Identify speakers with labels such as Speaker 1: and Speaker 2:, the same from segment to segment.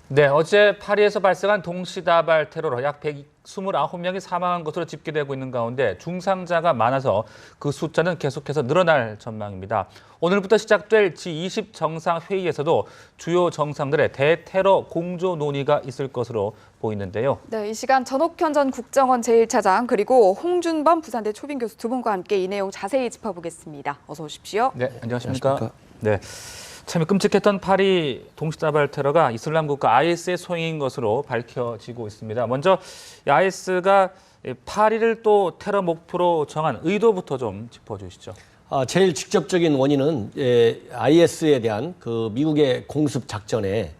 Speaker 1: 네, 어제 파리에서 발생한 동시다발 테러로 약 129명이 사망한 것으로 집계되고 있는 가운데 중상자가 많아서 그 숫자는 계속해서 늘어날 전망입니다. 오늘부터 시작될 G20 정상회의에서도 주요 정상들의 대테러 공조 논의가 있을 것으로 보이는데요.
Speaker 2: 네, 이 시간 전옥현 전 국정원 제1차장 그리고 홍준범 부산대 초빙 교수 두 분과 함께 이 내용 자세히 짚어보겠습니다. 어서 오십시오.
Speaker 1: 네, 안녕하십니까? 네. 참 끔찍했던 파리 동시다발 테러가 이슬람 국가 IS의 소행인 것으로 밝혀지고 있습니다. 먼저 IS가 파리를 또 테러 목표로 정한 의도부터 좀 짚어주시죠.
Speaker 3: 제일 직접적인 원인은 IS에 대한 그 미국의 공습 작전에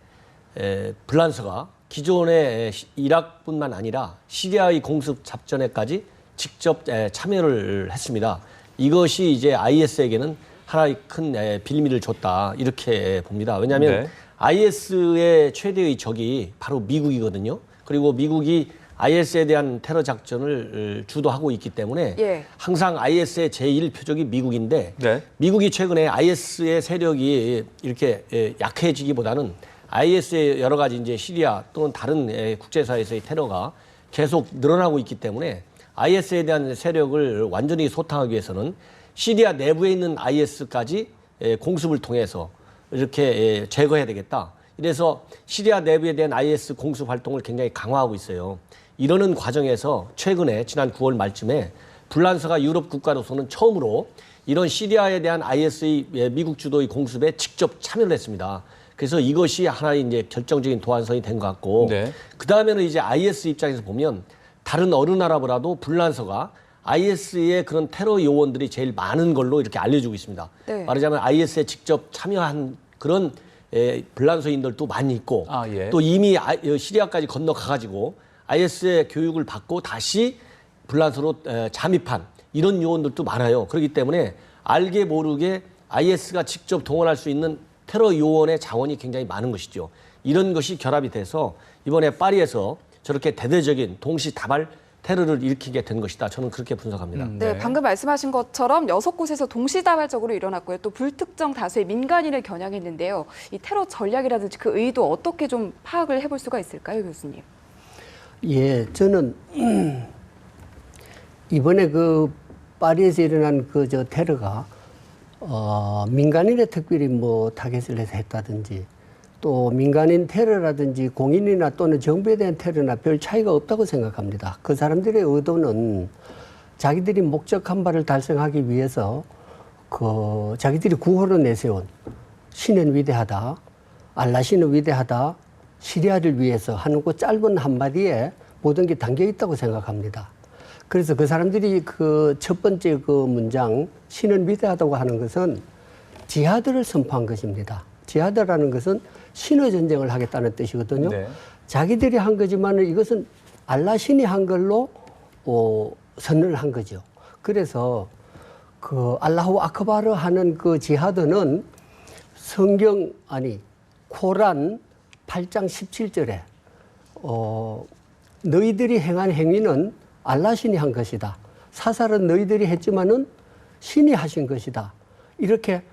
Speaker 3: 불란서가 기존의 이라크뿐만 아니라 시리아의 공습 작전에까지 직접 참여를 했습니다. 이것이 이제 IS에게는 하나의 큰 빌미를 줬다 이렇게 봅니다. 왜냐하면
Speaker 1: 네.
Speaker 3: IS의 최대의 적이 바로 미국이거든요. 그리고 미국이 IS에 대한 테러 작전을 주도하고 있기 때문에 항상 IS의 제1 표적이 미국인데
Speaker 1: 네.
Speaker 3: 미국이 최근에 IS의 세력이 이렇게 약해지기보다는 IS의 여러 가지 이제 시리아 또는 다른 국제사회에서의 테러가 계속 늘어나고 있기 때문에 IS에 대한 세력을 완전히 소탕하기 위해서는 시리아 내부에 있는 IS까지 공습을 통해서 이렇게 제거해야 되겠다. 이래서 시리아 내부에 대한 IS 공습 활동을 굉장히 강화하고 있어요. 이러는 과정에서 최근에 지난 9월 말쯤에 불란서가 유럽 국가로서는 처음으로 이런 시리아에 대한 IS의 미국 주도의 공습에 직접 참여를 했습니다. 그래서 이것이 하나의 이제 결정적인 도안선이 된 것 같고,
Speaker 1: 네.
Speaker 3: 그 다음에는 이제 IS 입장에서 보면 다른 어느 나라보다도 불란서가 IS의 그런 테러 요원들이 제일 많은 걸로 이렇게 알려지고 있습니다.
Speaker 2: 네.
Speaker 3: 말하자면 IS에 직접 참여한 그런 불란서인들도 많이 있고 또 이미 시리아까지 건너가가지고 IS의 교육을 받고 다시 불란서로 잠입한 이런 요원들도 많아요. 그렇기 때문에 알게 모르게 IS가 직접 동원할 수 있는 테러 요원의 자원이 굉장히 많은 것이죠. 이런 것이 결합이 돼서 이번에 파리에서 저렇게 대대적인 동시다발 테러를 일으키게 된 것이다. 저는 그렇게 분석합니다.
Speaker 2: 네, 방금 말씀하신 것처럼 6곳에서 동시다발적으로 일어났고요. 또 불특정 다수의 민간인을 겨냥했는데요. 이 테러 전략이라든지 그 의도 어떻게 좀 파악을 해볼 수가 있을까요, 교수님?
Speaker 4: 예, 저는 이번에 그 파리에서 일어난 그 테러가 민간인의 특별히 뭐 타겟을 해서 했다든지 또 민간인 테러라든지 공인이나 또는 정부에 대한 테러나 별 차이가 없다고 생각합니다. 그 사람들의 의도는 자기들이 목적한 바를 달성하기 위해서 그 자기들이 구호로 내세운 신은 위대하다, 알라 신은 위대하다, 시리아를 위해서 하는 그 짧은 한마디에 모든 게 담겨 있다고 생각합니다. 그래서 그 사람들이 그 첫 번째 그 문장 신은 위대하다고 하는 것은 지하드를 선포한 것입니다. 지하드라는 것은 신의 전쟁을 하겠다는 뜻이거든요.
Speaker 1: 네.
Speaker 4: 자기들이 한 거지만 이것은 알라 신이 한 걸로 선언을 한 거죠. 그래서 그 알라후 아크바르 하는 그 지하드는 성경 아니 코란 8장 17절에 너희들이 행한 행위는 알라 신이 한 것이다. 사살은 너희들이 했지만은 신이 하신 것이다. 이렇게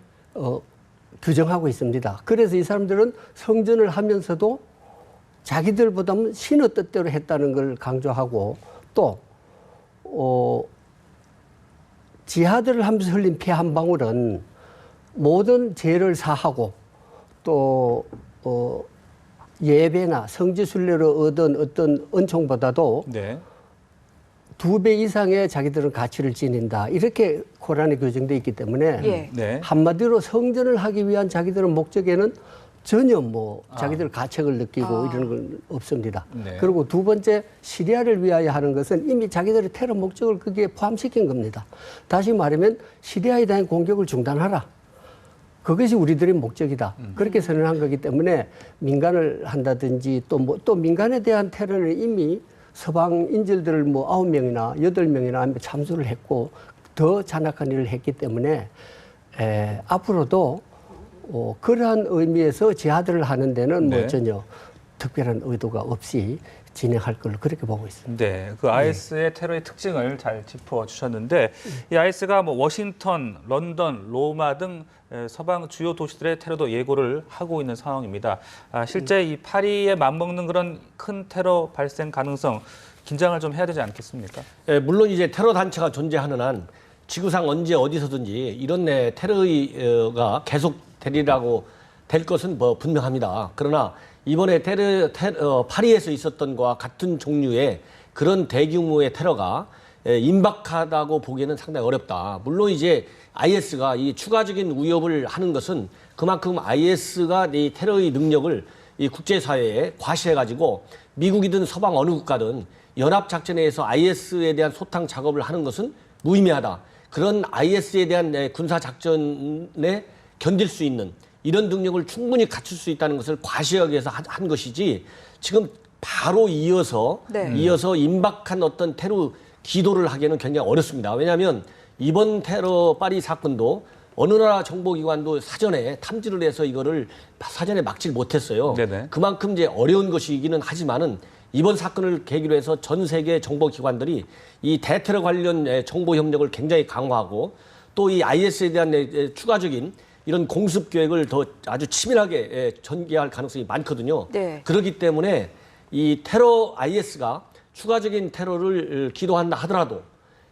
Speaker 4: 규정하고 있습니다. 그래서 이 사람들은 성전을 하면서도 자기들보다는 신의 뜻대로 했다는 걸 강조하고 또 지하드를 하면서 흘린 피 한 방울은 모든 죄를 사하고 또 예배나 성지순례로 얻은 어떤 은총보다도
Speaker 1: 네.
Speaker 4: 2배 이상의 자기들은 가치를 지닌다. 이렇게 코란에 규정되어 있기 때문에
Speaker 1: 네.
Speaker 4: 한마디로 성전을 하기 위한 자기들의 목적에는 전혀 뭐 자기들 가책을 느끼고 이런 건 없습니다.
Speaker 1: 네.
Speaker 4: 그리고 두 번째 시리아를 위하여 하는 것은 이미 자기들의 테러 목적을 거기에 포함시킨 겁니다. 다시 말하면 시리아에 대한 공격을 중단하라. 그것이 우리들의 목적이다. 그렇게 선언한 거기 때문에 민간을 한다든지 또 민간에 대한 테러는 이미 서방 인질들을 뭐 9명이나 8명이나 참수를 했고 더 잔악한 일을 했기 때문에 앞으로도 그러한 의미에서 지하드를 하는 데는 뭐 전혀 특별한 의도가 없이 진행할 걸로 그렇게 보고 있습니다.
Speaker 1: 네, 그 IS의 테러의 특징을 잘 짚어주셨는데 이 IS가 뭐 워싱턴, 런던, 로마 등 서방 주요 도시들의 테러도 예고를 하고 있는 상황입니다. 실제 이 파리에 맞먹는 그런 큰 테러 발생 가능성 긴장을 좀 해야 되지 않겠습니까?
Speaker 3: 물론 이제 테러 단체가 존재하는 한 지구상 언제 어디서든지 이런 테러가 계속되리라고 될 것은 뭐 분명합니다. 그러나 이번에 파리에서 있었던 것과 같은 종류의 그런 대규모의 테러가 임박하다고 보기에는 상당히 어렵다. 물론 이제 IS가 이 추가적인 위협을 하는 것은 그만큼 IS가 이 테러의 능력을 이 국제사회에 과시해가지고 미국이든 서방 어느 국가든 연합작전에서 IS에 대한 소탕 작업을 하는 것은 무의미하다. 그런 IS에 대한 군사작전에 견딜 수 있는 이런 능력을 충분히 갖출 수 있다는 것을 과시하기 위해서 한 것이지 지금 바로 이어서 임박한 어떤 테러 기도를 하기에는 굉장히 어렵습니다. 왜냐하면 이번 테러 파리 사건도 어느 나라 정보기관도 사전에 탐지를 해서 이거를 사전에 막질 못했어요.
Speaker 1: 네네.
Speaker 3: 그만큼 이제 어려운 것이기는 하지만은 이번 사건을 계기로 해서 전 세계 정보기관들이 이 대테러 관련 정보 협력을 굉장히 강화하고 또 이 IS에 대한 추가적인 이런 공습 계획을 더 아주 치밀하게 전개할 가능성이 많거든요.
Speaker 2: 네.
Speaker 3: 그렇기 때문에 이 테러 IS가 추가적인 테러를 기도한다 하더라도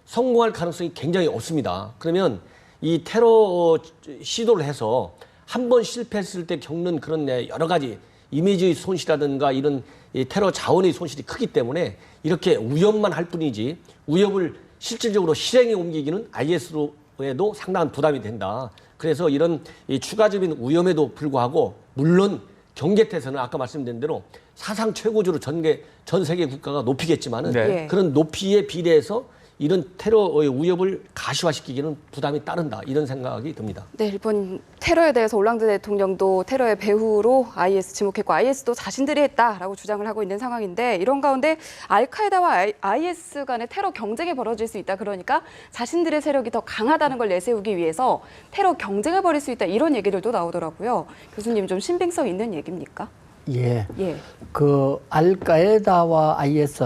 Speaker 3: 성공할 가능성이 굉장히 없습니다. 그러면 이 테러 시도를 해서 한 번 실패했을 때 겪는 그런 여러 가지 이미지의 손실이라든가 이런 이 테러 자원의 손실이 크기 때문에 이렇게 위협만 할 뿐이지 위협을 실질적으로 실행에 옮기기는 IS로에도 상당한 부담이 된다. 그래서 이런 이 추가적인 위험에도 불구하고 물론 경계태세는 아까 말씀드린 대로 사상 최고조로 전 세계 국가가 높이겠지만은
Speaker 1: 네.
Speaker 3: 그런 높이에 비례해서 이런 테러의 위협을 가시화시키기는 부담이 따른다 이런 생각이 듭니다.
Speaker 2: 네, 일본 테러에 대해서 올랑드 대통령도 테러의 배후로 IS 지목했고 IS도 자신들이 했다라고 주장을 하고 있는 상황인데 이런 가운데 알카에다와 IS 간의 테러 경쟁이 벌어질 수 있다. 그러니까 자신들의 세력이 더 강하다는 걸 내세우기 위해서 테러 경쟁을 벌일 수 있다. 이런 얘기들도 나오더라고요. 교수님 좀 신빙성 있는 얘기입니까?
Speaker 4: 예.
Speaker 2: 예.
Speaker 4: 그 알카에다와 IS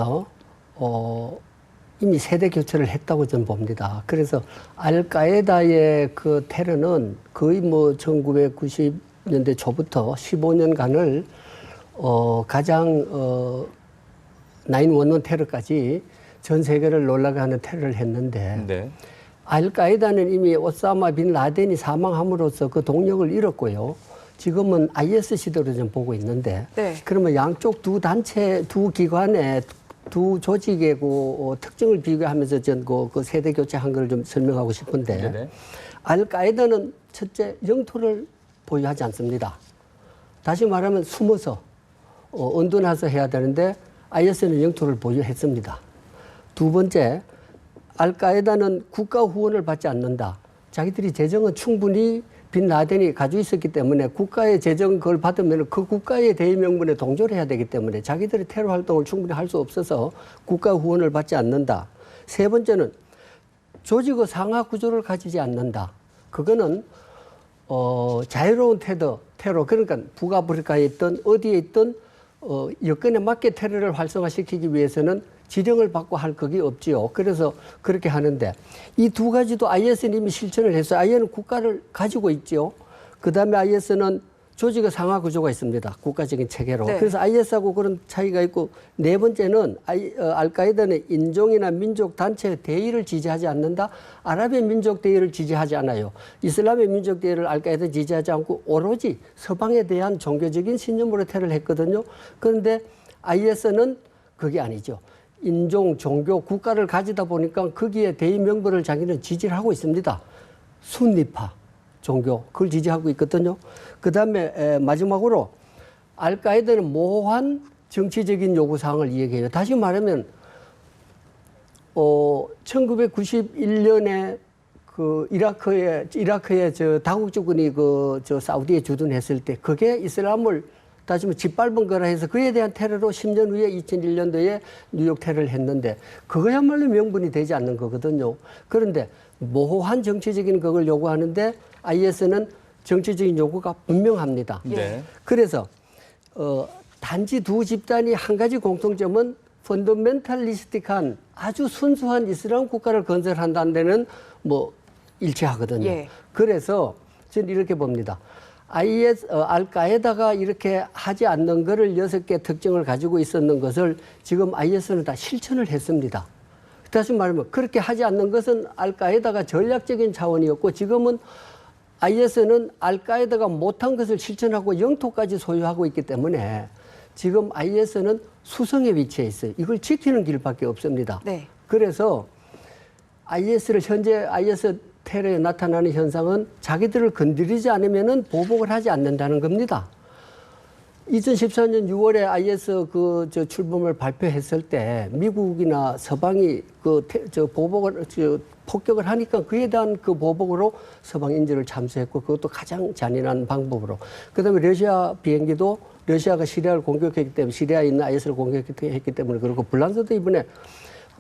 Speaker 4: 이미 세대 교체를 했다고 저는 봅니다. 그래서 알카에다의 그 테러는 거의 뭐 1990년대 초부터 15년간을 가장 9/11 테러까지 전 세계를 놀라게 하는 테러를 했는데
Speaker 1: 네.
Speaker 4: 알카에다는 이미 오사마 빈 라덴이 사망함으로써 그 동력을 잃었고요. 지금은 IS 시대로 좀 보고 있는데 그러면 양쪽 두 단체, 두 기관의 두 조직의 특징을 비교하면서 전 그 세대 교체한 걸 좀 설명하고 싶은데
Speaker 1: 네네.
Speaker 4: 알카에다는 첫째 영토를 보유하지 않습니다. 다시 말하면 숨어서 언둔해서 해야 되는데 IS는 영토를 보유했습니다. 두 번째, 알카에다는 국가 후원을 받지 않는다. 자기들이 재정은 충분히 빈 라덴이 가지고 있었기 때문에 국가의 재정 그걸 받으면 그 국가의 대의 명분에 동조를 해야 되기 때문에 자기들의 테러 활동을 충분히 할 수 없어서 국가 후원을 받지 않는다. 세 번째는 조직의 상하 구조를 가지지 않는다. 그거는 자유로운 테러 그러니까 북아프리카에 있든 어디에 있든 여건에 맞게 테러를 활성화시키기 위해서는 지령을 받고 할 그게 없지요. 그래서 그렇게 하는데 이 두 가지도 IS는 이미 실천을 했어요. IS는 국가를 가지고 있죠. 그다음에 IS는 조직의 상하 구조가 있습니다. 국가적인 체계로. 그래서 IS하고 그런 차이가 있고 네 번째는 알카에다는 인종이나 민족 단체의 대의를 지지하지 않는다. 아랍의 민족 대의를 지지하지 않아요. 이슬람의 민족 대의를 알카에다 지지하지 않고 오로지 서방에 대한 종교적인 신념으로 테러를 했거든요. 그런데 IS는 그게 아니죠. 인종, 종교, 국가를 가지다 보니까 거기에 대의 명분을 자기는 지지를 하고 있습니다. 순니파 종교, 그걸 지지하고 있거든요. 그 다음에 마지막으로 알카에다는 모호한 정치적인 요구사항을 이야기해요. 다시 말하면 1991년에 그 이라크의 저 다국주군이 저 사우디에 주둔했을 때 그게 이슬람을 따지면 짓밟은 거라 해서 그에 대한 테러로 10년 후에 2001년도에 뉴욕 테러를 했는데 그거야말로 명분이 되지 않는 거거든요. 그런데 모호한 정치적인 그걸 요구하는데 IS는 정치적인 요구가 분명합니다.
Speaker 1: 네.
Speaker 4: 그래서 단지 두 집단이 한 가지 공통점은 펀더멘탈리스틱한 아주 순수한 이슬람 국가를 건설한다는 데는 뭐 일치하거든요.
Speaker 2: 예.
Speaker 4: 그래서 저는 이렇게 봅니다. 알카에다가 이렇게 하지 않는 것을 6개 특징을 가지고 있었는 것을 지금 IS는 다 실천을 했습니다. 다시 말하면 그렇게 하지 않는 것은 알카에다가 전략적인 차원이었고 지금은 IS는 알카에다가 못한 것을 실천하고 영토까지 소유하고 있기 때문에 지금 IS는 수성의 위치에 있어요. 이걸 지키는 길밖에 없습니다.
Speaker 2: 네.
Speaker 4: 그래서 IS를 현재 IS 테러에 나타나는 현상은 자기들을 건드리지 않으면은 보복을 하지 않는다는 겁니다. 2014년 6월에 IS 출범을 발표했을 때 미국이나 서방이 폭격을 하니까 그에 대한 그 보복으로 서방 인질을 참수했고 그것도 가장 잔인한 방법으로. 그다음에 러시아 비행기도 러시아가 시리아를 공격했기 때문에 시리아에 있는 IS를 공격했기 때문에 그렇고 불란서도 이번에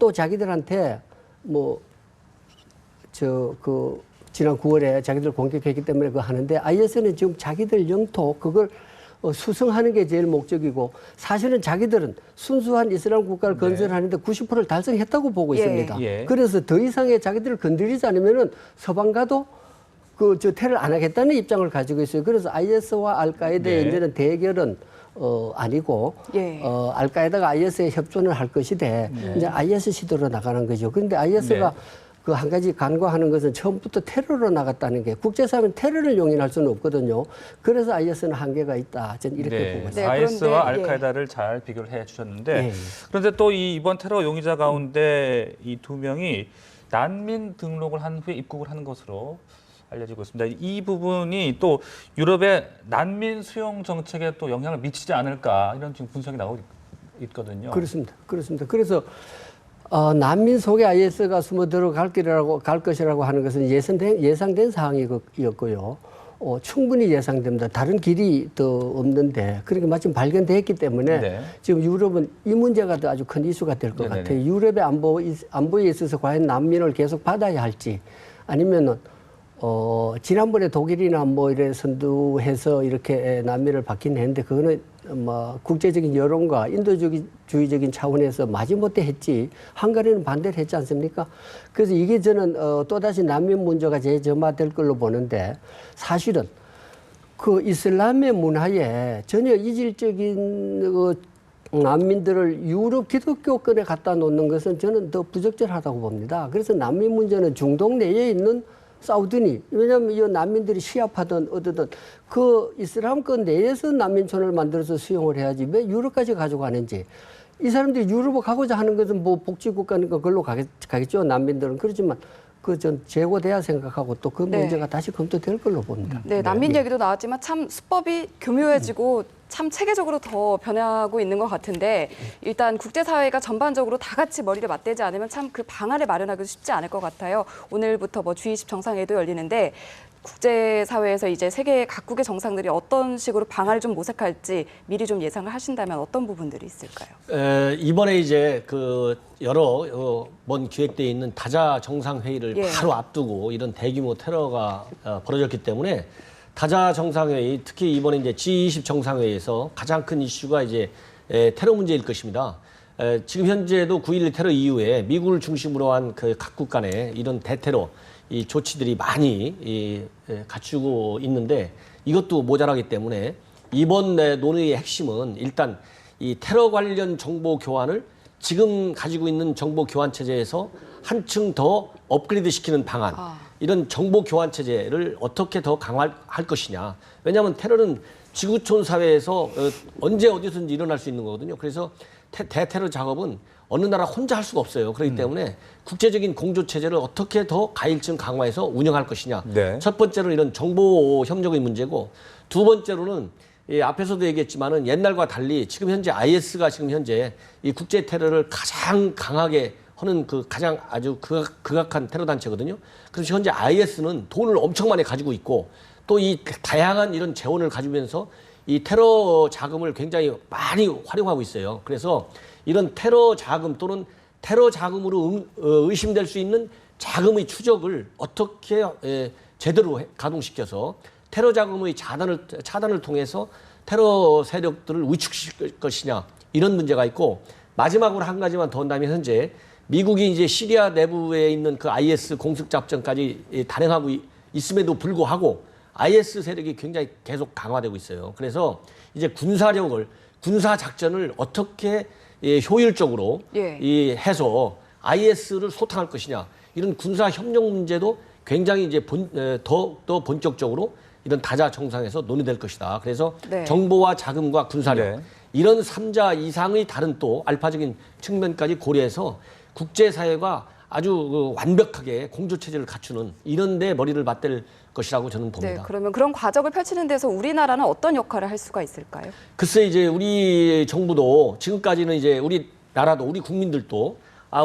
Speaker 4: 또 자기들한테 지난 9월에 자기들 공격했기 때문에 그거 하는데 IS는 지금 자기들 영토 그걸 수성하는 게 제일 목적이고 사실은 자기들은 순수한 이슬람 국가를 건설하는데 90%를 달성했다고 보고 있습니다.
Speaker 1: 예.
Speaker 4: 그래서 더 이상의 자기들을 건드리지 않으면은 서방과도 테러를 안 하겠다는 입장을 가지고 있어요. 그래서 IS와 알카에다의 이제는 대결은 아니고
Speaker 2: 예.
Speaker 4: 알카에다가 IS에 협조를 할 것이되 이제 IS 시도로 나가는 거죠. 그런데 IS가 그 한 가지 간과하는 것은 처음부터 테러로 나갔다는 게 국제사회는 테러를 용인할 수는 없거든요. 그래서 IS는 한계가 있다. 저는 이렇게 보고 있습니다.
Speaker 1: IS와
Speaker 2: 그런데,
Speaker 1: 알카에다를 잘 비교를 해 주셨는데
Speaker 4: 예.
Speaker 1: 그런데 또 이번 테러 용의자 가운데 이 2명이 난민 등록을 한 후에 입국을 하는 것으로 알려지고 있습니다. 이 부분이 또 유럽의 난민 수용 정책에 또 영향을 미치지 않을까 이런 지금 분석이 나오고 있거든요.
Speaker 4: 그렇습니다. 그래서 난민 속에 IS가 숨어 들어갈 것이라고 하는 것은 예상된 사항이었고요. 충분히 예상됩니다. 다른 길이 더 없는데 그렇게 마침 발견됐기 때문에 지금 유럽은 이 문제가 더 아주 큰 이슈가 될 것 같아요. 유럽의 안보에 있어서 과연 난민을 계속 받아야 할지 아니면은 지난번에 독일이나 이래 선두해서 이렇게 난민을 받긴 했는데 그거는 국제적인 여론과 인도주의적인 차원에서 마지못해 했지 헝가리는 반대를 했지 않습니까? 그래서 이게 저는 또다시 난민 문제가 재점화될 걸로 보는데 사실은 그 이슬람의 문화에 전혀 이질적인 난민들을 유럽 기독교권에 갖다 놓는 것은 저는 더 부적절하다고 봅니다. 그래서 난민 문제는 중동 내에 있는 사우디니 왜냐하면 이 난민들이 시합하든 어디든 그 이슬람권 내에서 난민촌을 만들어서 수용을 해야지 왜 유럽까지 가져가는지 이 사람들이 유럽을 가고자 하는 것은 복지국가니까 그걸로 가겠죠 난민들은 그렇지만 전 재고돼야 생각하고 또 그 문제가 다시 검토될 걸로 봅니다.
Speaker 2: 네, 난민 얘기도 나왔지만 참 수법이 교묘해지고 참 체계적으로 더 변하고 있는 것 같은데 일단 국제사회가 전반적으로 다 같이 머리를 맞대지 않으면 참 그 방안을 마련하기도 쉽지 않을 것 같아요. 오늘부터 G20 정상회의도 열리는데 국제사회에서 이제 세계 각국의 정상들이 어떤 식으로 방안을 좀 모색할지 미리 좀 예상을 하신다면 어떤 부분들이 있을까요?
Speaker 3: 이번에 이제 여러 기획되어 있는 다자 정상회의를 바로 앞두고 이런 대규모 테러가 벌어졌기 때문에 다자 정상회의 특히 이번에 이제 G20 정상회의에서 가장 큰 이슈가 이제 테러 문제일 것입니다. 지금 현재도 9.11 테러 이후에 미국을 중심으로 한 그 각국 간의 이런 대테러 이 조치들이 많이 갖추고 있는데 이것도 모자라기 때문에 이번 논의의 핵심은 일단 이 테러 관련 정보 교환을 지금 가지고 있는 정보 교환 체제에서 한층 더 업그레이드 시키는 방안 이런 정보 교환 체제를 어떻게 더 강화할 것이냐. 왜냐하면 테러는 지구촌 사회에서 언제 어디서든지 일어날 수 있는 거거든요. 그래서 대테러 작업은 어느 나라 혼자 할 수가 없어요. 그렇기 때문에 국제적인 공조 체제를 어떻게 더 가일층 강화해서 운영할 것이냐. 첫 번째로는 이런 정보 협력의 문제고 두 번째로는 앞에서도 얘기했지만은 옛날과 달리 지금 현재 IS가 지금 현재 이 국제 테러를 가장 강하게 하는 가장 아주 극악한 테러 단체거든요. 그래서 현재 IS는 돈을 엄청 많이 가지고 있고 또 이 다양한 이런 재원을 가지면서 이 테러 자금을 굉장히 많이 활용하고 있어요. 그래서 이런 테러 자금 또는 테러 자금으로 의심될 수 있는 자금의 추적을 어떻게 제대로 가동시켜서 테러 자금의 차단을 통해서 테러 세력들을 위축시킬 것이냐 이런 문제가 있고 마지막으로 한 가지만 더 한다면 현재 미국이 이제 시리아 내부에 있는 그 IS 공습 작전까지 단행하고 있음에도 불구하고 IS 세력이 굉장히 계속 강화되고 있어요. 그래서 이제 군사 작전을 어떻게 효율적으로 해서 IS를 소탕할 것이냐 이런 군사 협력 문제도 굉장히 이제 더 본격적으로 이런 다자 정상에서 논의될 것이다. 그래서
Speaker 2: 네.
Speaker 3: 정보와 자금과 군사력
Speaker 1: 네.
Speaker 3: 이런 3자 이상의 다른 또 알파적인 측면까지 고려해서 국제사회가 아주 완벽하게 공조체제를 갖추는 이런 데 머리를 맞댈 것이라고 저는 봅니다.
Speaker 2: 네, 그러면 그런 과정을 펼치는 데서 우리나라는 어떤 역할을 할 수가 있을까요?
Speaker 3: 글쎄 이제 우리 정부도 지금까지는 이제 우리 나라도 우리 국민들도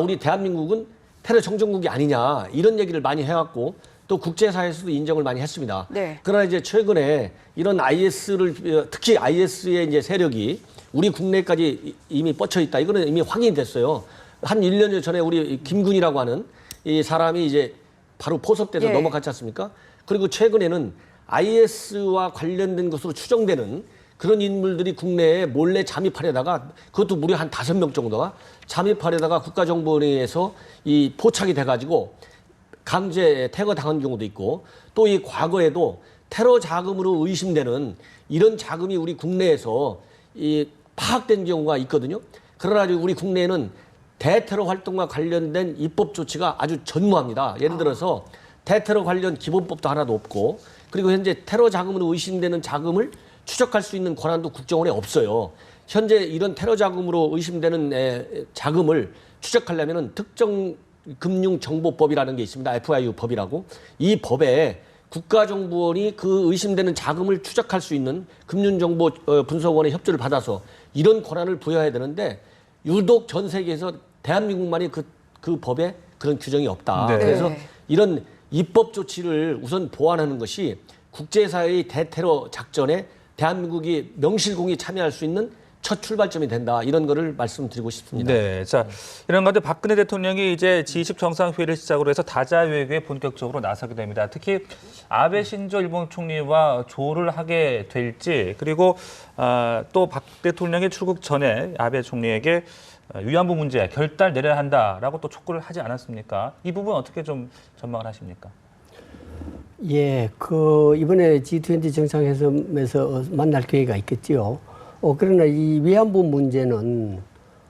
Speaker 3: 우리 대한민국은 테러 정전국이 아니냐 이런 얘기를 많이 해왔고 또 국제사회에서도 인정을 많이 했습니다.
Speaker 2: 네.
Speaker 3: 그러나 이제 최근에 이런 IS를 특히 IS의 이제 세력이 우리 국내까지 이미 뻗쳐 있다. 이거는 이미 확인이 됐어요. 한 1년 전에 우리 김군이라고 하는 이 사람이 이제 바로 포섭돼서 넘어갔지 않습니까? 그리고 최근에는 IS와 관련된 것으로 추정되는 그런 인물들이 국내에 몰래 잠입하려다가 그것도 무려 한 5명 정도가 잠입하려다가 국가정보원에서 이 포착이 돼가지고 강제 퇴거당한 경우도 있고 또 이 과거에도 테러 자금으로 의심되는 이런 자금이 우리 국내에서 이 파악된 경우가 있거든요. 그러나 우리 국내에는 대테러 활동과 관련된 입법 조치가 아주 전무합니다. 예를 들어서 대테러 관련 기본법도 하나도 없고 그리고 현재 테러 자금으로 의심되는 자금을 추적할 수 있는 권한도 국정원에 없어요. 현재 이런 테러 자금으로 의심되는 자금을 추적하려면 특정 금융정보법이라는 게 있습니다. FIU 법이라고. 이 법에 국가정보원이 그 의심되는 자금을 추적할 수 있는 금융정보 분석원의 협조를 받아서 이런 권한을 부여해야 되는데 유독 전 세계에서 대한민국만이 그 법에 그런 규정이 없다.
Speaker 1: 네.
Speaker 3: 그래서 이런 입법 조치를 우선 보완하는 것이 국제사회의 대테러 작전에 대한민국이 명실공히 참여할 수 있는 첫 출발점이 된다. 이런 거를 말씀드리고 싶습니다.
Speaker 1: 네, 자 이런 가운데 박근혜 대통령이 이제 G20 정상회의를 시작으로 해서 다자 외교에 본격적으로 나서게 됩니다. 특히 아베 신조 일본 총리와 조를 하게 될지 그리고 또 박 대통령이 출국 전에 아베 총리에게 위안부 문제 결단 내려야 한다라고 또 촉구를 하지 않았습니까? 이 부분 어떻게 좀 전망을 하십니까?
Speaker 4: 예, 이번에 G20 정상회담에서 만날 기회가 있겠지요. 그러나 이 위안부 문제는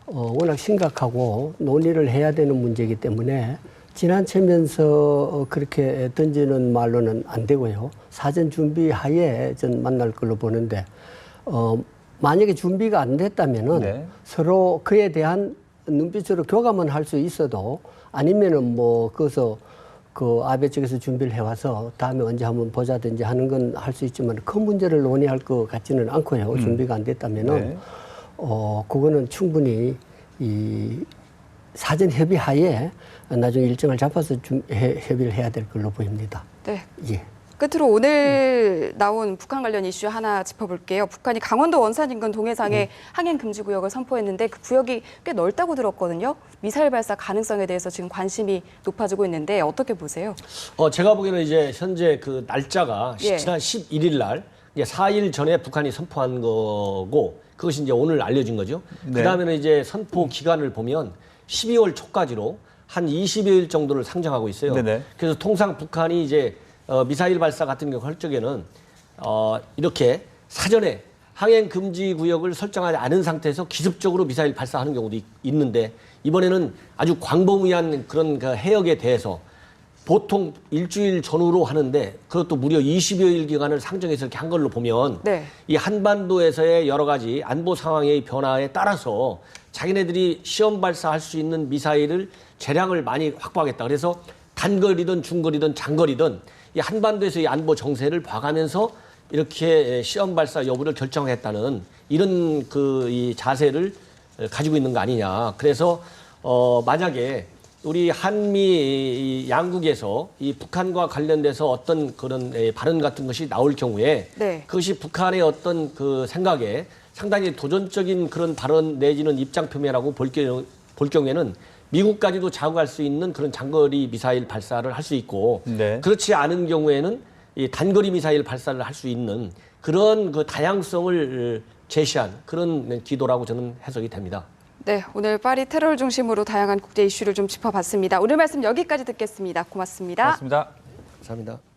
Speaker 4: 워낙 심각하고 논의를 해야 되는 문제이기 때문에 지나치면서 그렇게 던지는 말로는 안 되고요. 사전 준비하에 전 만날 걸로 보는데 만약에 준비가 안 됐다면은 서로 그에 대한 눈빛으로 교감은 할 수 있어도 아니면은 거기서 아베 쪽에서 준비를 해와서 다음에 언제 한번 보자든지 하는 건 할 수 있지만 큰 문제를 논의할 것 같지는 않고요. 준비가 안 됐다면은 그거는 충분히 이 사전 협의하에 나중에 일정을 잡아서 협의를 해야 될 걸로 보입니다.
Speaker 2: 네.
Speaker 4: 예.
Speaker 2: 끝으로 오늘 나온 북한 관련 이슈 하나 짚어볼게요. 북한이 강원도 원산 인근 동해상에 항행 금지 구역을 선포했는데 그 구역이 꽤 넓다고 들었거든요. 미사일 발사 가능성에 대해서 지금 관심이 높아지고 있는데 어떻게 보세요?
Speaker 3: 제가 보기에는 이제 현재 그 날짜가 지난 11일 날 4일 전에 북한이 선포한 거고 그것이 이제 오늘 알려진 거죠. 그다음에는 이제 선포 기간을 보면 12월 초까지로 한 20여일 정도를 상정하고 있어요. 그래서 통상 북한이 이제 미사일 발사 같은 경우 할 적에는 이렇게 사전에 항행 금지 구역을 설정하지 않은 상태에서 기습적으로 미사일 발사하는 경우도 있는데 이번에는 아주 광범위한 그런 그 해역에 대해서 보통 일주일 전후로 하는데 그것도 무려 20여일 기간을 상정해서 이렇게 한 걸로 보면 이 한반도에서의 여러 가지 안보 상황의 변화에 따라서 자기네들이 시험 발사할 수 있는 미사일을 재량을 많이 확보하겠다. 그래서 단거리든 중거리든 장거리든 이 한반도에서의 안보 정세를 봐가면서 이렇게 시험 발사 여부를 결정했다는 이런 이 자세를 가지고 있는 거 아니냐. 그래서 만약에 우리 한미 양국에서 이 북한과 관련돼서 어떤 그런 발언 같은 것이 나올 경우에 그것이 북한의 어떤 그 생각에 상당히 도전적인 그런 발언 내지는 입장 표명이라고 볼 경우에는 미국까지도 자극할 수 있는 그런 장거리 미사일 발사를 할 수 있고 그렇지 않은 경우에는 이 단거리 미사일 발사를 할 수 있는 그런 그 다양성을 제시한 그런 기도라고 저는 해석이 됩니다.
Speaker 2: 네, 오늘 파리 테러를 중심으로 다양한 국제 이슈를 좀 짚어봤습니다. 오늘 말씀 여기까지 듣겠습니다. 고맙습니다.
Speaker 1: 고맙습니다.
Speaker 3: 감사합니다.